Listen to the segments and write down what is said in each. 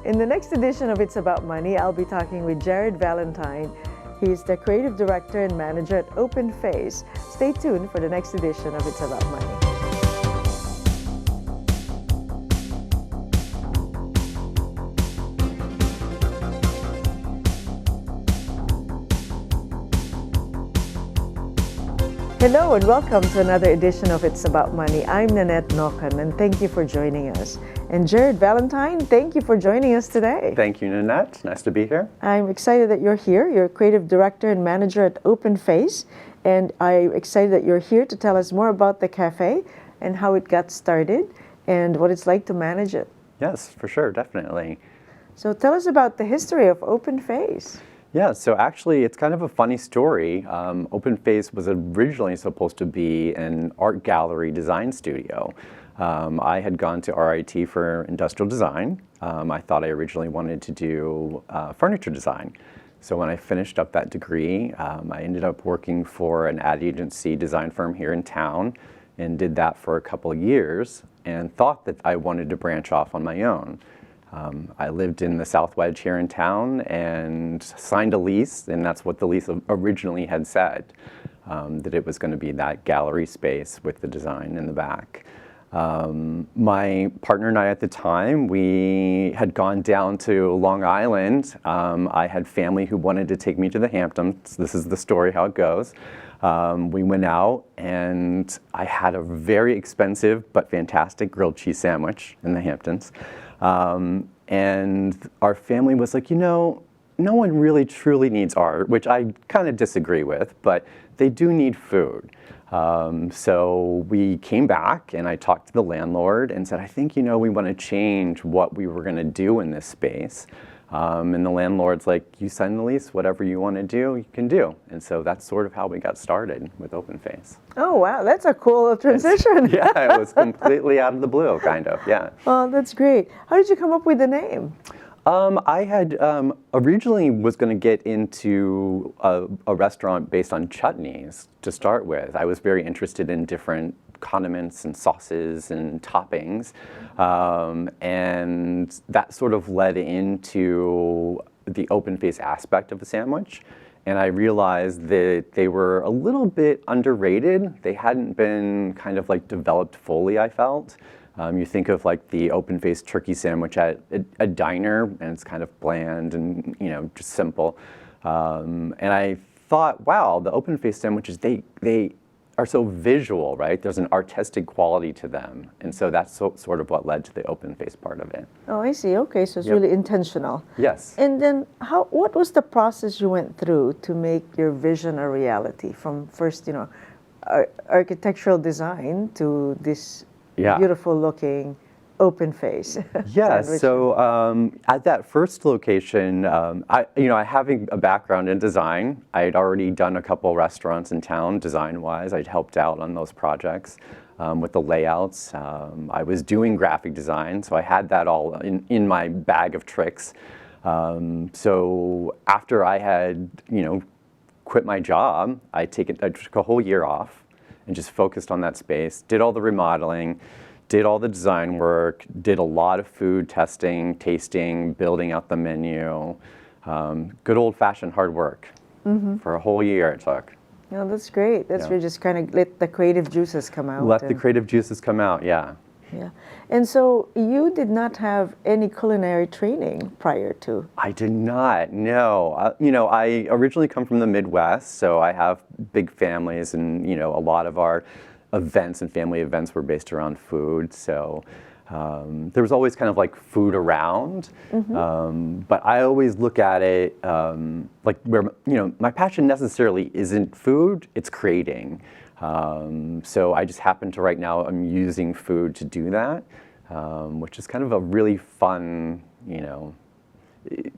In the next edition of It's About Money, I'll be talking with Jared Valentine. He's the creative director and manager at Open Face. Stay tuned for the next edition of It's About Money. Hello and welcome to another edition of It's About Money. I'm Nannette Nocon and thank you for joining us. And Jared Valentine, thank you for joining us today. Thank you, Nannette. Nice to be here. I'm excited that you're here. You're a creative director and manager at Open Face. And I'm excited that you're here to tell us more about the cafe and how it got started and what it's like to manage it. Yes, for sure, definitely. So tell us about the history of Open Face. Yeah, so actually it's kind of a funny story. Open Face was originally supposed to be an art gallery design studio. I had gone to RIT for industrial design. I thought I originally wanted to do furniture design. So when I finished up that degree, I ended up working for an ad agency design firm here in town and did that for a couple of years and thought that I wanted to branch off on my own. I lived in the South Wedge here in town and signed a lease, and that's what the lease originally had said, that it was going to be that gallery space with the design in the back. My partner and I at the time, we had gone down to Long Island. I had family who wanted to take me to the Hamptons. This is the story, how it goes. We went out and I had a very expensive but fantastic grilled cheese sandwich in the Hamptons. And our family was like, you know, no one really truly needs art, which I kind of disagree with, but they do need food. So we came back and I talked to the landlord and said, I think, you know, we want to change what we were going to do in this space. And the landlord's like, you sign the lease, whatever you want to do, you can do. And so that's sort of how we got started with Open Face. Oh, wow, that's a cool transition. Yeah, it was completely out of the blue, kind of, yeah. Well, that's great. How did you come up with the name? I had originally was going to get into a restaurant based on chutneys to start with. I was very interested in different condiments and sauces and toppings, and that sort of led into the Open Face aspect of the sandwich. And I realized that they were a little bit underrated. They hadn't been kind of like developed fully, I felt. You think of like the Open Face turkey sandwich at a diner, and it's kind of bland and, you know, just simple. And I thought, wow, the Open Face sandwiches, they are so visual, right? There's an artistic quality to them. And so that's sort of what led to the Open Face part of it. Oh, I see. Okay, so it's really intentional. Yes. And then what was the process you went through to make your vision a reality from first, you know, architectural design to this beautiful looking Open Face? Yeah, so at that first location, I having a background in design, I had already done a couple restaurants in town design-wise. I'd helped out on those projects with the layouts. I was doing graphic design, so I had that all in my bag of tricks. So after I had, you know, quit my job, I took a whole year off and just focused on that space, did all the remodeling, did all the design work, did a lot of food testing, tasting, building out the menu. Good old-fashioned hard work for a whole year it took. Oh, that's great. That's where you just kind of let the creative juices come out. Let the creative juices come out, yeah. Yeah. And so you did not have any culinary training prior to? I did not, no. You know, I originally come from the Midwest, so I have big families and, you know, a lot of our events and family events were based around food. So there was always kind of like food around, but I always look at it like where, you know, my passion necessarily isn't food, it's creating. So I just happen to right now, I'm using food to do that, which is kind of a really fun, you know,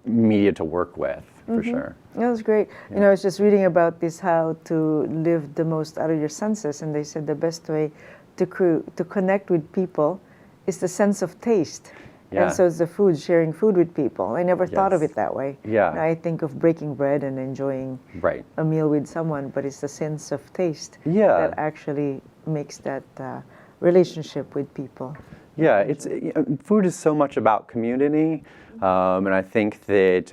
media to work with, for sure. That was great. Yeah. You know, I was just reading about this, how to live the most out of your senses, and they said the best way to connect with people is the sense of taste. Yeah. And so it's the food, sharing food with people. I never thought of it that way. Yeah. I think of breaking bread and enjoying a meal with someone, but it's the sense of taste that actually makes that relationship with people. Yeah, food is so much about community. And I think that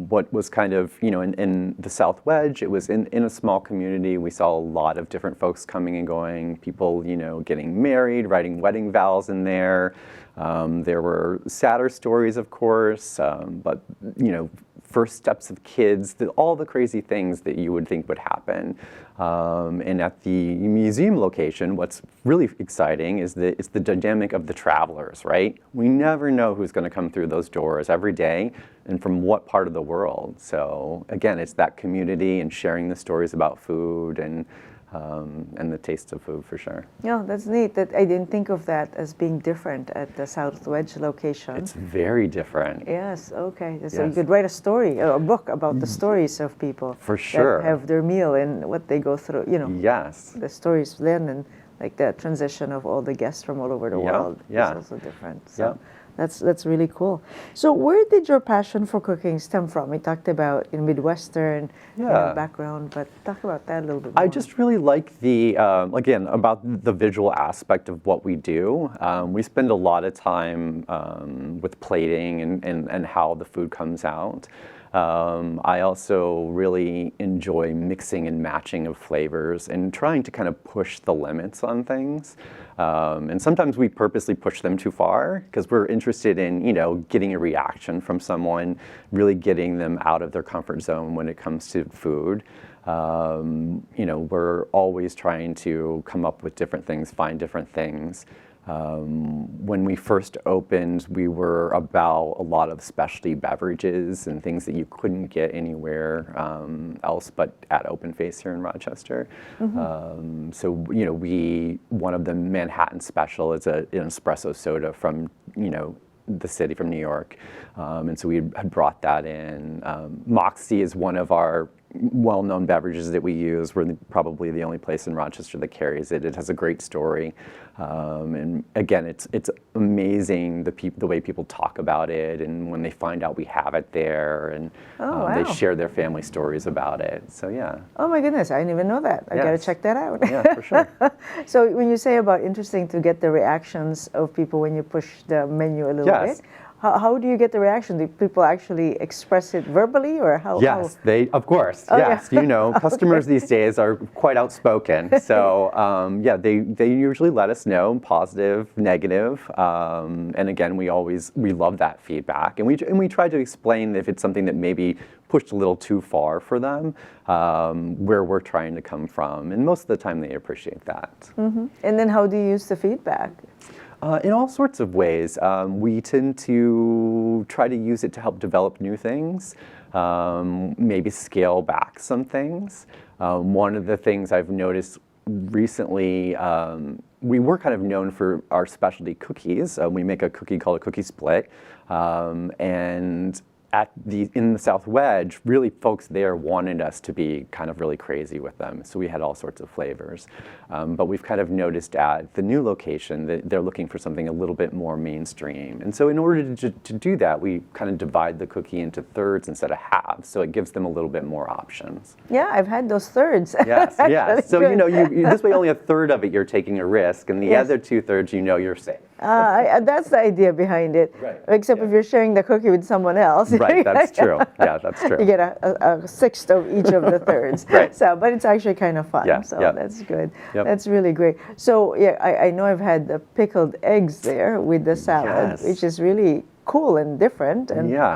what was kind of, in the South Wedge, it was in a small community. We saw a lot of different folks coming and going, people, getting married, writing wedding vows in there. There were sadder stories, of course, but, first steps of kids, all the crazy things that you would think would happen. And at the museum location, what's really exciting is that it's the dynamic of the travelers, right? We never know who's going to come through those doors every day and from what part of the world. So again, it's that community and sharing the stories about food and the taste of food for sure. Yeah, that's neat. That I didn't think of that as being different at the South Wedge location. It's very different. Yes, okay. So Yes. you could write a story, a book about the stories of people For sure. that have their meal and what they go through, Yes. the stories then, and like the transition of all the guests from all over the world is also different. So that's really cool. So where did your passion for cooking stem from? We talked about in Midwestern background, but talk about that a little bit more. I just really like the, again, about the visual aspect of what we do. We spend a lot of time with plating and how the food comes out. I also really enjoy mixing and matching of flavors and trying to kind of push the limits on things. And sometimes we purposely push them too far because we're interested in, getting a reaction from someone, really getting them out of their comfort zone when it comes to food. We're always trying to come up with different things, find different things. When we first opened, we were about a lot of specialty beverages and things that you couldn't get anywhere else but at Open Face here in Rochester. So, one of the Manhattan Special is an espresso soda from, the city, from New York. And so we had brought that in. Moxie is one of our well-known beverages that we use. We're probably the only place in Rochester that carries it. It has a great story, and again, it's amazing the way people talk about it, and when they find out we have it there, and they share their family stories about it. So yeah. Oh my goodness, I didn't even know that. I got to check that out. Yeah, for sure. So when you say about interesting to get the reactions of people when you push the menu a little bit. How do you get the reaction? Do people actually express it verbally, or how? Yes, of course. Yes, customers these days are quite outspoken. So they usually let us know, positive, negative, and again, we love that feedback, and we try to explain if it's something that maybe pushed a little too far for them, where we're trying to come from, and most of the time they appreciate that. And then how do you use the feedback? In all sorts of ways. We tend to try to use it to help develop new things, maybe scale back some things. One of the things I've noticed recently, we were kind of known for our specialty cookies. We make a cookie called a cookie split, and in the South Wedge, really folks there wanted us to be kind of really crazy with them. So we had all sorts of flavors. But we've kind of noticed at the new location that they're looking for something a little bit more mainstream. And so in order to do that, we kind of divide the cookie into thirds instead of halves. So it gives them a little bit more options. Yeah, I've had those thirds. Yes, yes. So, you this way only a third of it you're taking a risk, and the other 2/3 you're safe. That's the idea behind it. Right. Except if you're sharing the cookie with someone else. Right, that's true. Yeah, that's true. You get a sixth of each of the thirds. Right. So, but it's actually kind of fun. Yeah, so yeah. That's good. Yep. That's really great. So I know I've had the pickled eggs there with the salad, Yes. which is really cool and different.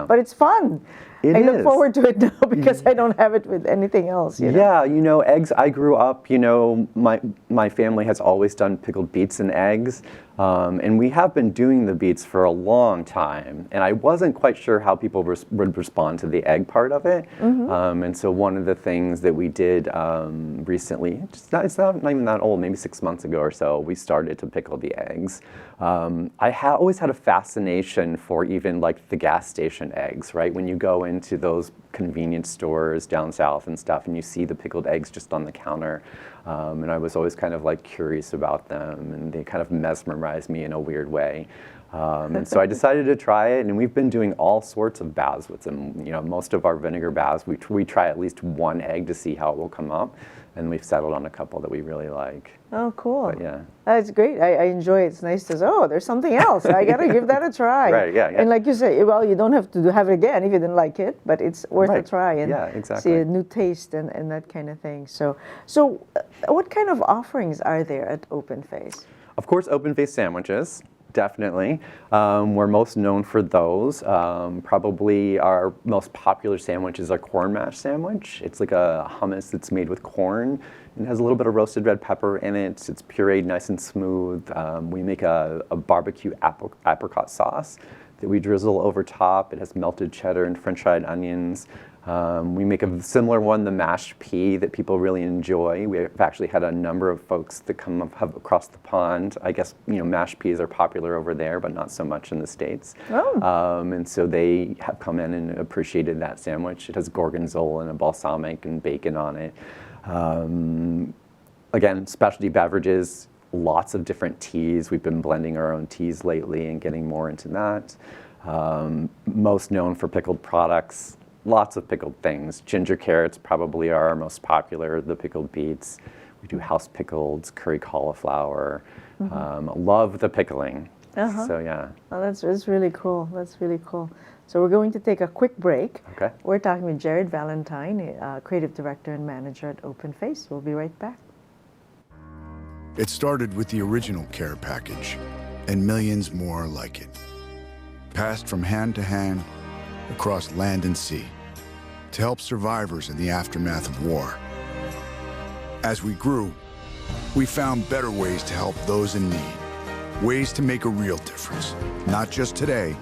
But it's fun. It I look is. forward to it now because I don't have it with anything else. Yeah, eggs. I grew up. My family has always done pickled beets and eggs, and we have been doing the beets for a long time. And I wasn't quite sure how people would respond to the egg part of it. And so one of the things that we did recently, it's not even that old, maybe 6 months ago or so, we started to pickle the eggs. I always had a fascination for even like the gas station eggs, right? When you go into those convenience stores down south and stuff, and you see the pickled eggs just on the counter. And I was always kind of like curious about them, and they kind of mesmerized me in a weird way. And so I decided to try it, and we've been doing all sorts of baths with them. You know, most of our vinegar baths, we try at least one egg to see how it will come up, and we've settled on a couple that we really like. Oh, cool. But yeah. That's great. I enjoy it. It's nice to say, oh, there's something else. I got to give that a try. Right, yeah. And like you say, well, you don't have to have it again if you didn't like it, but it's worth a try and exactly. see a new taste and that kind of thing. So what kind of offerings are there at Open Face? Of course, open face sandwiches. Definitely. We're most known for those. Probably our most popular sandwich is our corn mash sandwich. It's like a hummus that's made with corn and has a little bit of roasted red pepper in it. It's pureed nice and smooth. We make a barbecue apricot sauce that we drizzle over top. It has melted cheddar and French fried onions. We make a similar one, the mashed pea, that people really enjoy. We've actually had a number of folks that come up across the pond. I guess, you know, mashed peas are popular over there, but not so much in the States. Oh. And so they have come in and appreciated that sandwich. It has gorgonzola and a balsamic and bacon on it. Again, specialty beverages, lots of different teas. We've been blending our own teas lately and getting more into that. Most known for pickled products. Lots of pickled things. Ginger carrots probably are our most popular, the pickled beets. We do house pickled, curry cauliflower. Love the pickling. So yeah. Oh, that's really cool. That's really cool. So we're going to take a quick break. Okay. We're talking with Jared Valentine, Creative Director and Manager at Open Face. We'll be right back. It started with the original care package and millions more like it. Passed from hand to hand, across land and sea, to help survivors in the aftermath of war. As we grew, we found better ways to help those in need, ways to make a real difference, not just today,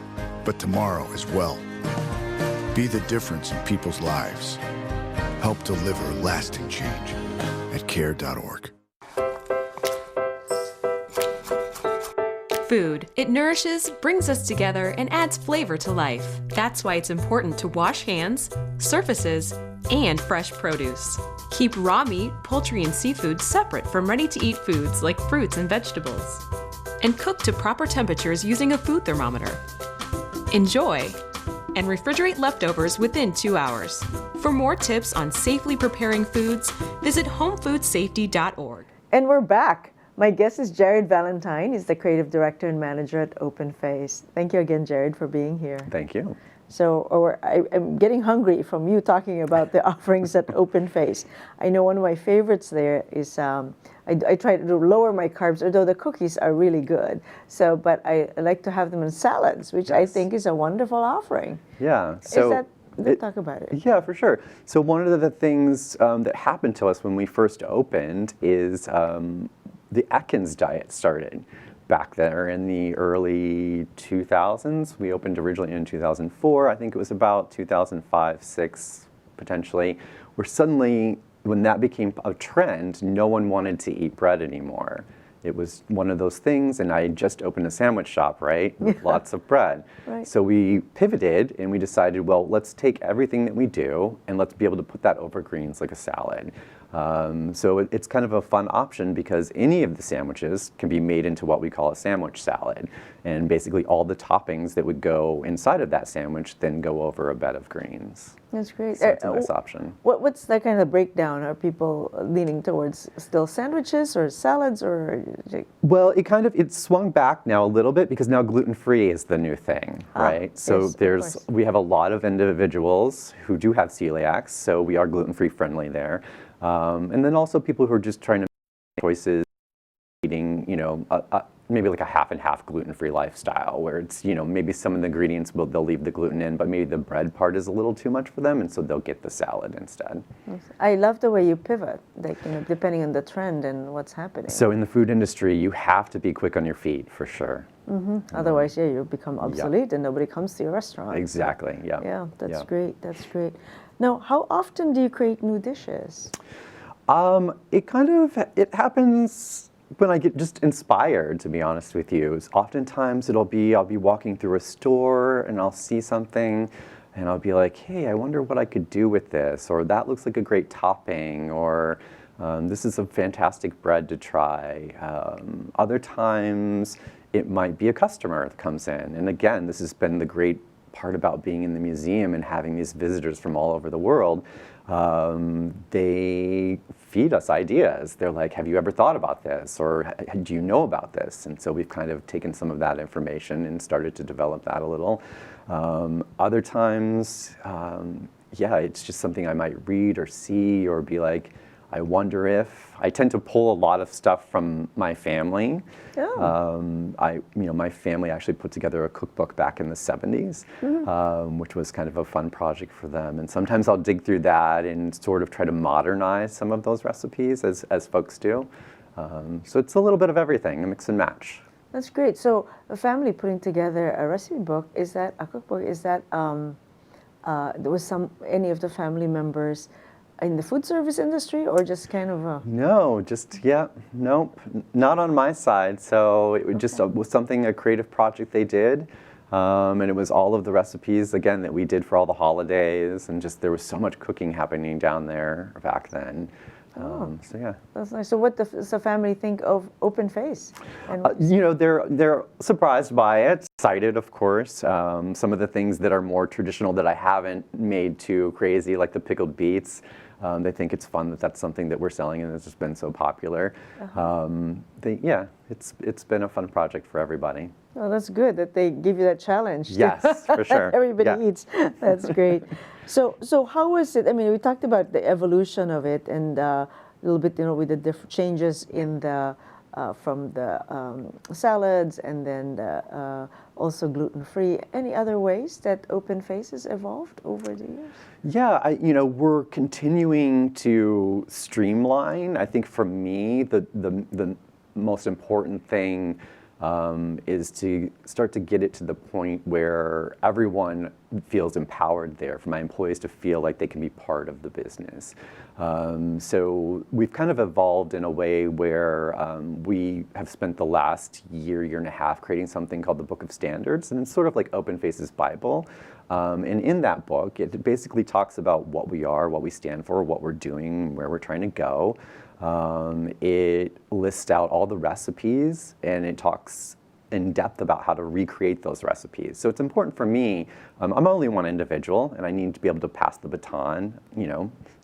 but tomorrow as well. Be the difference in people's lives. Help deliver lasting change at care.org. Food. It nourishes, brings us together, and adds flavor to life. That's why it's important to wash hands, surfaces, and fresh produce. Keep raw meat, poultry, and seafood separate from ready-to-eat foods like fruits and vegetables. And cook to proper temperatures using a food thermometer. Enjoy, and refrigerate leftovers within 2 hours. For more tips on safely preparing foods, visit homefoodsafety.org. And we're back. My guest is Jared Valentine. He's the Creative Director and Manager at Open Face. Thank you again, Jared, for being here. Thank you. So I'm getting hungry from you talking about the offerings at Open Face. I know one of my favorites there is, I try to lower my carbs, although the cookies are really good. So, but I like to have them in salads, which I think is a wonderful offering. Yeah. So let's talk about it. Yeah, for sure. So one of the things that happened to us when we first opened is the Atkins diet started back there in the early 2000s. We opened originally in 2004. I think it was about 2005, 6 potentially, where suddenly when that became a trend, no one wanted to eat bread anymore. It was one of those things, and I had just opened a sandwich shop, right, with lots of bread. Right. So we pivoted and we decided, well, let's take everything that we do and let's be able to put that over greens like a salad. So it's kind of a fun option because any of the sandwiches can be made into what we call a sandwich salad. And basically all the toppings that would go inside of that sandwich then go over a bed of greens. That's great. So it's a nice option. What's that kind of breakdown? Are people leaning towards still sandwiches or salads or? Well, it swung back now a little bit because now gluten-free is the new thing, right? So yes, we have a lot of individuals who do have celiacs, so we are gluten-free friendly there. And then also people who are just trying to make choices, eating, maybe like a half and half gluten-free lifestyle where it's, maybe some of the ingredients they'll leave the gluten in, but maybe the bread part is a little too much for them, and so they'll get the salad instead. I love the way you pivot, depending on the trend and what's happening. So in the food industry, you have to be quick on your feet for sure. Otherwise, you become obsolete and nobody comes to your restaurant. Exactly, so. Yeah, that's great. That's great. Now, how often do you create new dishes? It happens when I get just inspired, to be honest with you. Oftentimes I'll be walking through a store and I'll see something and I'll be like, hey, I wonder what I could do with this, or that looks like a great topping, or this is a fantastic bread to try. Other times it might be a customer that comes in. And again, this has been the great part about being in the museum and having these visitors from all over the world. They feed us ideas. They're like, have you ever thought about this? Or do you know about this? And so we've kind of taken some of that information and started to develop that a little. Other times, yeah, it's just something I might read or see or be like, I wonder if. I tend to pull a lot of stuff from my family. Oh. My family actually put together a cookbook back in the 70s, which was kind of a fun project for them. And sometimes I'll dig through that and sort of try to modernize some of those recipes as folks do. So it's a little bit of everything, a mix and match. That's great. So a family putting together a recipe book, is that a cookbook? Is that there was any of the family members in the food service industry, or just kind of a... No, nope, not on my side. So it just was a creative project they did. And it was all of the recipes, again, that we did for all the holidays, and just there was so much cooking happening down there back then. So yeah. That's nice. So what does the family think of Open Face? And they're surprised by it, excited, of course. Some of the things that are more traditional that I haven't made too crazy, like the pickled beets. They think it's fun that that's something that we're selling and it's just been so popular. It's been a fun project for everybody. Oh, that's good that they give you that challenge. Yes, for sure. Everybody eats. That's great. So how was it? I mean, we talked about the evolution of it and a little bit, with the different changes in the from the salads and then also gluten-free. Any other ways that Open Face has evolved over the years? Yeah, we're continuing to streamline. I think for me, the most important thing is to start to get it to the point where everyone feels empowered there, for my employees to feel like they can be part of the business. So we've kind of evolved in a way where we have spent the last year and a half creating something called the Book of Standards, and it's sort of like Open Face's Bible. And in that book, it basically talks about what we are, what we stand for, what we're doing, where we're trying to go. It lists out all the recipes, and it talks in depth about how to recreate those recipes. So it's important for me. I'm only one individual, and I need to be able to pass the baton,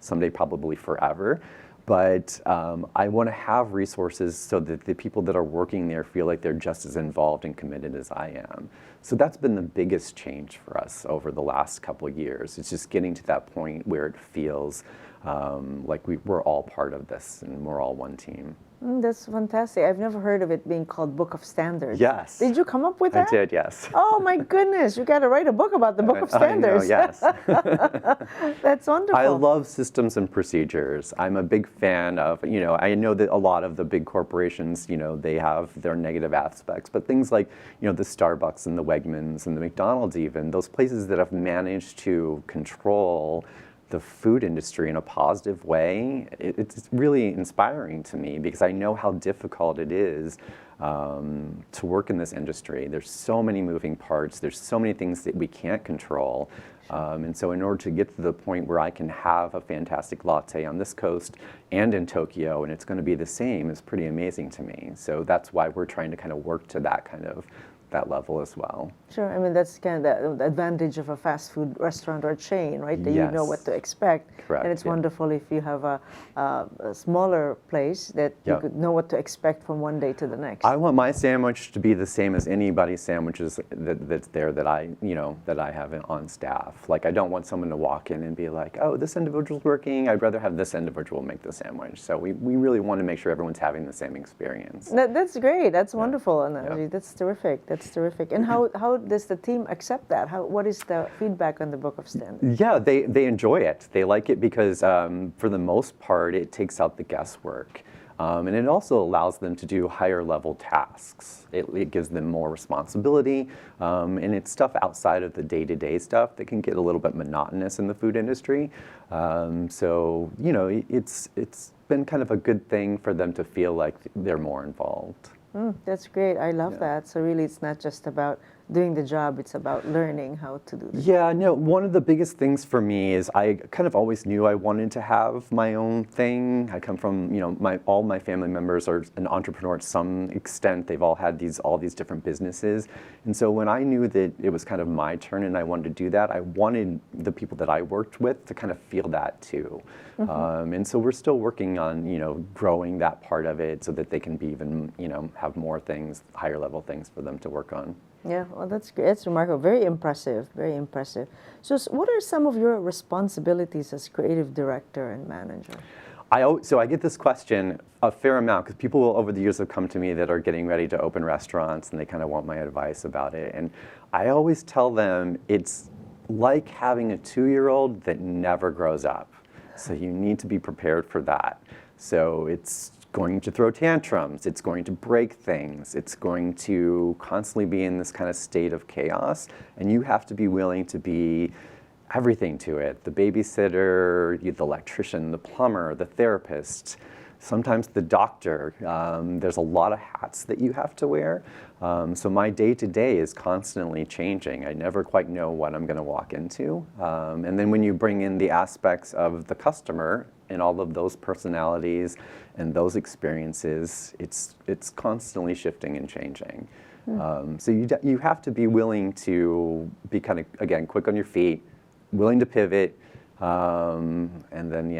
someday probably forever. But I want to have resources so that the people that are working there feel like they're just as involved and committed as I am. So that's been the biggest change for us over the last couple of years. It's just getting to that point where it feels like we're all part of this and we're all one team. That's fantastic. I've never heard of it being called Book of Standards. Yes. Did you come up with that? I did, yes. Oh my goodness, you got to write a book about the Book of Standards. I know, yes. That's wonderful. I love systems and procedures. I'm a big fan of, I know that a lot of the big corporations, they have their negative aspects, but things like, the Starbucks and the Wegmans and the McDonald's even, those places that have managed to control the food industry in a positive way, it's really inspiring to me because I know how difficult it is to work in this industry. There's so many moving parts. There's so many things that we can't control. And so in order to get to the point where I can have a fantastic latte on this coast and in Tokyo, and it's going to be the same, is pretty amazing to me. So that's why we're trying to kind of work to that level as well. Sure, I mean that's kind of the advantage of a fast food restaurant or chain, right? That yes. you know what to expect. Correct, and it's yeah. wonderful if you have a smaller place that Yep. you could know what to expect from one day to the next. I want my sandwich to be the same as anybody's sandwiches that's there that I have on staff. Like I don't want someone to walk in and be like, oh, this individual's working. I'd rather have this individual make the sandwich. So we really want to make sure everyone's having the same experience. That's great. That's wonderful, Anna. Yeah. That's terrific. That's terrific. And how does the team accept that? What is the feedback on the Book of Standards? Yeah, they enjoy it. They like it because for the most part, it takes out the guesswork. And it also allows them to do higher level tasks. It gives them more responsibility, and it's stuff outside of the day-to-day stuff that can get a little bit monotonous in the food industry. So, it's been kind of a good thing for them to feel like they're more involved. That's great. I love that. So really, it's not just about doing the job, it's about learning how to do this. Yeah, no, one of the biggest things for me is I kind of always knew I wanted to have my own thing. I come from, all my family members are an entrepreneur to some extent. They've all had all these different businesses. And so when I knew that it was kind of my turn and I wanted to do that, I wanted the people that I worked with to kind of feel that too. And so we're still working on, growing that part of it so that they can be even, have more things, higher level things for them to work on. Yeah, well, that's great. That's remarkable. Very impressive. Very impressive. So, what are some of your responsibilities as creative director and manager? So I get this question a fair amount because people over the years have come to me that are getting ready to open restaurants and they kind of want my advice about it. And I always tell them it's like having a 2-year-old that never grows up. So you need to be prepared for that. So it's going to throw tantrums, it's going to break things, it's going to constantly be in this kind of state of chaos, and you have to be willing to be everything to it. The babysitter, the electrician, the plumber, the therapist, sometimes the doctor. There's a lot of hats that you have to wear. So my day-to-day is constantly changing. I never quite know what I'm going to walk into. And then when you bring in the aspects of the customer and all of those personalities and those experiences, it's constantly shifting and changing. So you have to be willing to be kind of, again, quick on your feet, willing to pivot, and then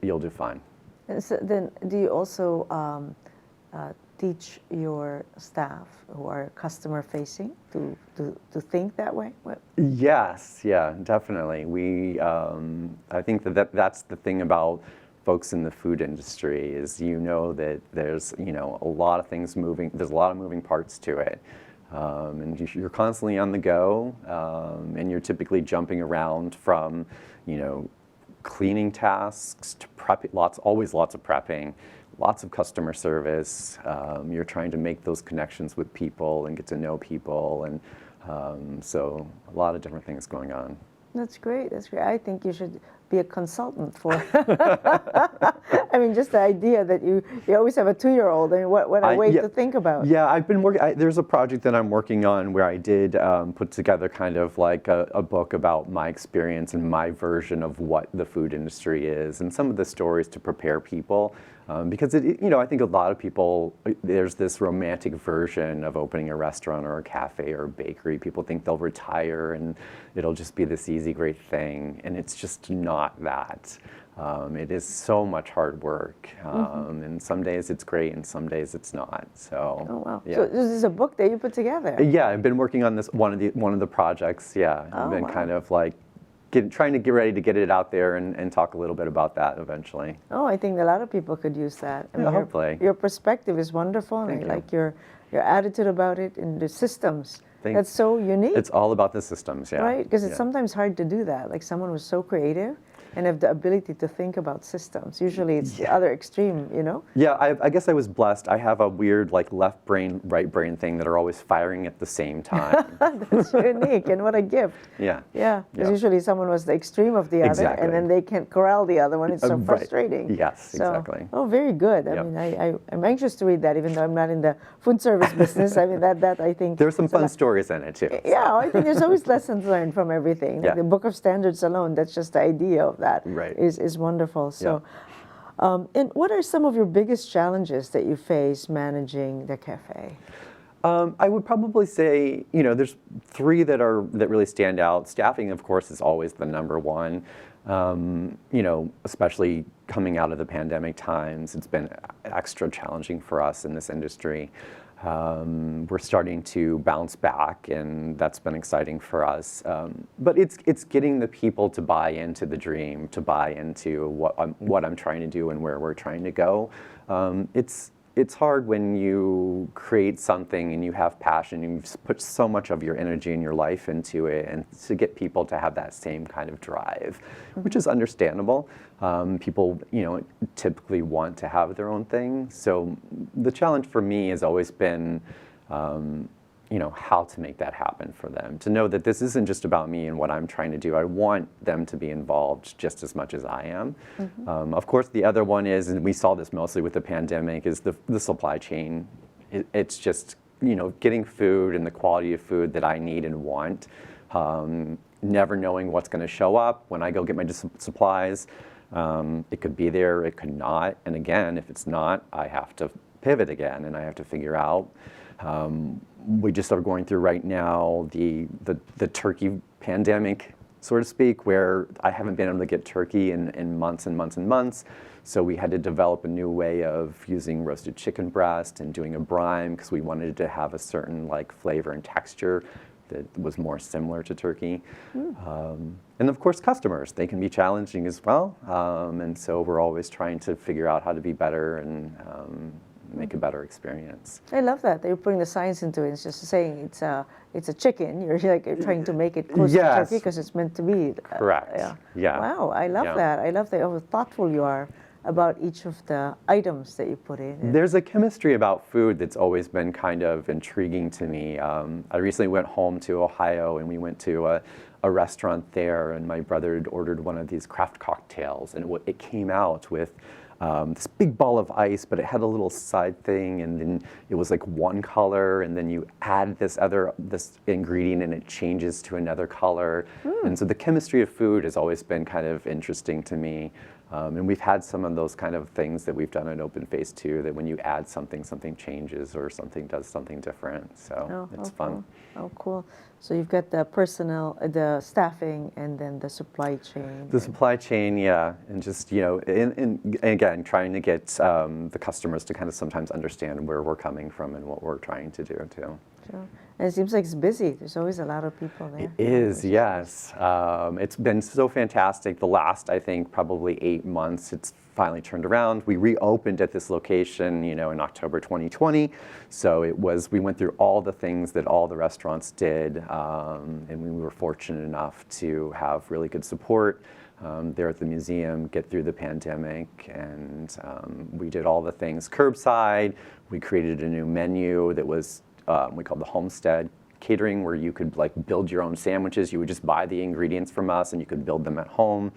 you'll do fine. And so then, do you also teach your staff who are customer facing to think that way? Yes, yeah, definitely. I think that's the thing about folks in the food industry is that there's a lot of things moving. There's a lot of moving parts to it, and you're constantly on the go, and you're typically jumping around from cleaning tasks to prep, always lots of prepping, lots of customer service. You're trying to make those connections with people and get to know people, and so a lot of different things going on. That's great. That's great. I think you should be a consultant for. I mean, just the idea that you always have a 2-year-old. I mean, what a way to think about. Yeah, I've been working. There's a project that I'm working on where I did put together kind of like a book about my experience and my version of what the food industry is, and some of the stories to prepare people. Because I think a lot of people, there's this romantic version of opening a restaurant or a cafe or a bakery. People think they'll retire and it'll just be this easy, great thing, and it's just not that. It is so much hard work, and some days it's great and some days it's not. So. Oh wow! Yeah. So this is a book that you put together. Yeah, I've been working on this one of the projects. Yeah, I've been kind of like. Trying to get ready to get it out there and talk a little bit about that eventually. Oh, I think a lot of people could use that. I mean, hopefully. Your perspective is wonderful, and I like your attitude about it and the systems. That's so unique. It's all about the systems, yeah. Right, because it's sometimes hard to do that. Like someone who's so creative and have the ability to think about systems. Usually it's the other extreme, Yeah, I guess I was blessed. I have a weird like left brain, right brain thing that are always firing at the same time. That's unique, and what a gift. Yeah. Yeah, because usually someone was the extreme of the other, and then they can't corral the other one. It's so frustrating. Right. Yes, exactly. Oh, very good. I mean, I'm anxious to read that, even though I'm not in the food service business. I mean, that I think... There's some fun stories in it, too. Yeah, I think there's always lessons learned from everything. Like the Book of Standards alone, that's just the idea of that is wonderful. So, and what are some of your biggest challenges that you face managing the cafe? I would probably say, there's 3 that really stand out. Staffing, of course, is always the number one. Especially coming out of the pandemic times, it's been extra challenging for us in this industry. We're starting to bounce back, and that's been exciting for us. But it's getting the people to buy into the dream, to buy into what I'm trying to do and where we're trying to go. It's hard when you create something and you have passion, and you've put so much of your energy and your life into it, and to get people to have that same kind of drive, which is understandable. People, typically want to have their own thing. So the challenge for me has always been, how to make that happen for them. To know that this isn't just about me and what I'm trying to do. I want them to be involved just as much as I am. Of course, the other one is, and we saw this mostly with the pandemic, is the supply chain. It's just getting food and the quality of food that I need and want, never knowing what's going to show up when I go get my supplies. It could be there, it could not. And again, if it's not, I have to pivot again and I have to figure out. We just are going through right now the turkey pandemic, so to speak, where I haven't been able to get turkey in months and months and months. So we had to develop a new way of using roasted chicken breast and doing a brine because we wanted to have a certain flavor and texture that was more similar to turkey. And of course, customers, they can be challenging as well. And so we're always trying to figure out how to be better and make a better experience. I love that you're putting the science into it. It's just saying it's a chicken. You're trying to make it close to turkey because it's meant to be. Correct. Yeah. Wow, I love that. I love how thoughtful you are about each of the items that you put in. There's a chemistry about food that's always been kind of intriguing to me. I recently went home to Ohio and we went to a restaurant there, and my brother had ordered one of these craft cocktails, and it came out with this big ball of ice, but it had a little side thing, and then it was one color, and then you add this ingredient and it changes to another color. And so the chemistry of food has always been kind of interesting to me. And we've had some of those kind of things that we've done at Open Face too, that when you add something changes or something does something different. So it's fun. Cool. Oh, cool. So you've got the personnel, the staffing, and then the supply chain. The supply chain, yeah. And just, and again, trying to get the customers to kind of sometimes understand where we're coming from and what we're trying to do too. Sure. And it seems like it's busy. There's always a lot of people there. It is, yes. It's been so fantastic. The last, I think, probably 8 months, it's finally turned around. We reopened at this location, in October 2020. So we went through all the things that all the restaurants did, and we were fortunate enough to have really good support there at the museum, get through the pandemic, and we did all the things curbside. We created a new menu that was we called the Homestead Catering, where you could build your own sandwiches. You would just buy the ingredients from us and you could build them at home.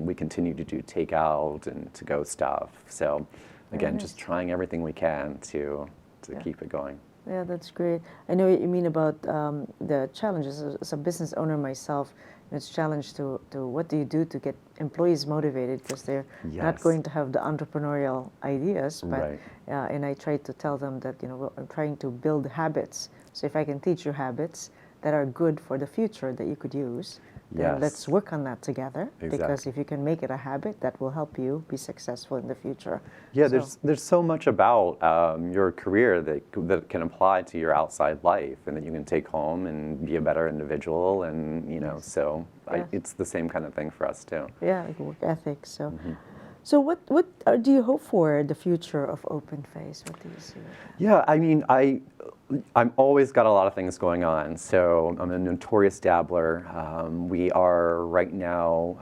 We continue to do takeout and to-go stuff. So again, just trying everything we can to keep it going. Yeah, that's great. I know what you mean about the challenges. As a business owner myself, it's a challenge to what do you do to get employees motivated, because they're not going to have the entrepreneurial ideas. But and I try to tell them that I'm trying to build habits. So if I can teach you habits that are good for the future that you could use, then let's work on that together. Exactly. Because if you can make it a habit, that will help you be successful in the future. Yeah, there's so much about your career that can apply to your outside life, and that you can take home and be a better individual, and so it's the same kind of thing for us too. Yeah, like work ethics. So. So what do you hope for the future of Open Face? What do you see? Yeah, I mean, I'm always got a lot of things going on. So I'm a notorious dabbler. We are right now,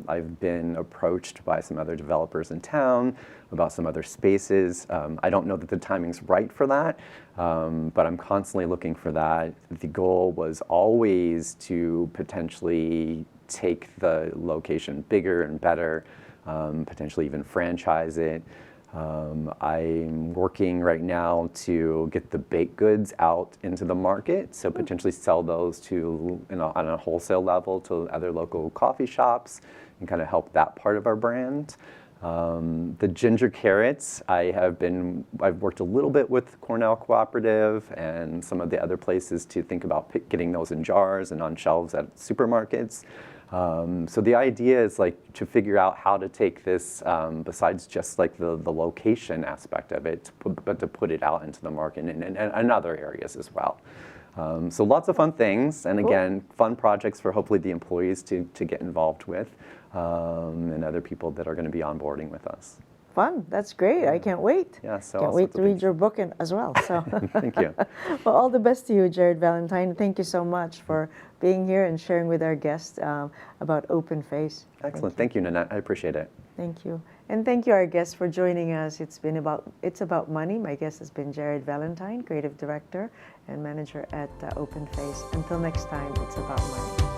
I've been approached by some other developers in town about some other spaces. I don't know that the timing's right for that, but I'm constantly looking for that. The goal was always to potentially take the location bigger and better. Potentially even franchise it. I'm working right now to get the baked goods out into the market, so potentially sell those to, on a wholesale level to other local coffee shops and kind of help that part of our brand. The ginger carrots, I've worked a little bit with Cornell Cooperative and some of the other places to think about getting those in jars and on shelves at supermarkets. So the idea is to figure out how to take this, besides just the location aspect of it, but to put it out into the market and other areas as well. So lots of fun things, and again, fun projects for hopefully the employees to get involved with, and other people that are going to be onboarding with us. Fun. That's great. I can't wait. Yeah, so can't wait to read your book as well. So thank you. Well, all the best to you, Jared Valentine. Thank you so much for being here and sharing with our guests about Open Face. Excellent. Thank you, Nannette. I appreciate it. Thank you. And thank you, our guests, for joining us. It's about money. My guest has been Jared Valentine, Creative Director and Manager at Open Face. Until next time, it's about money.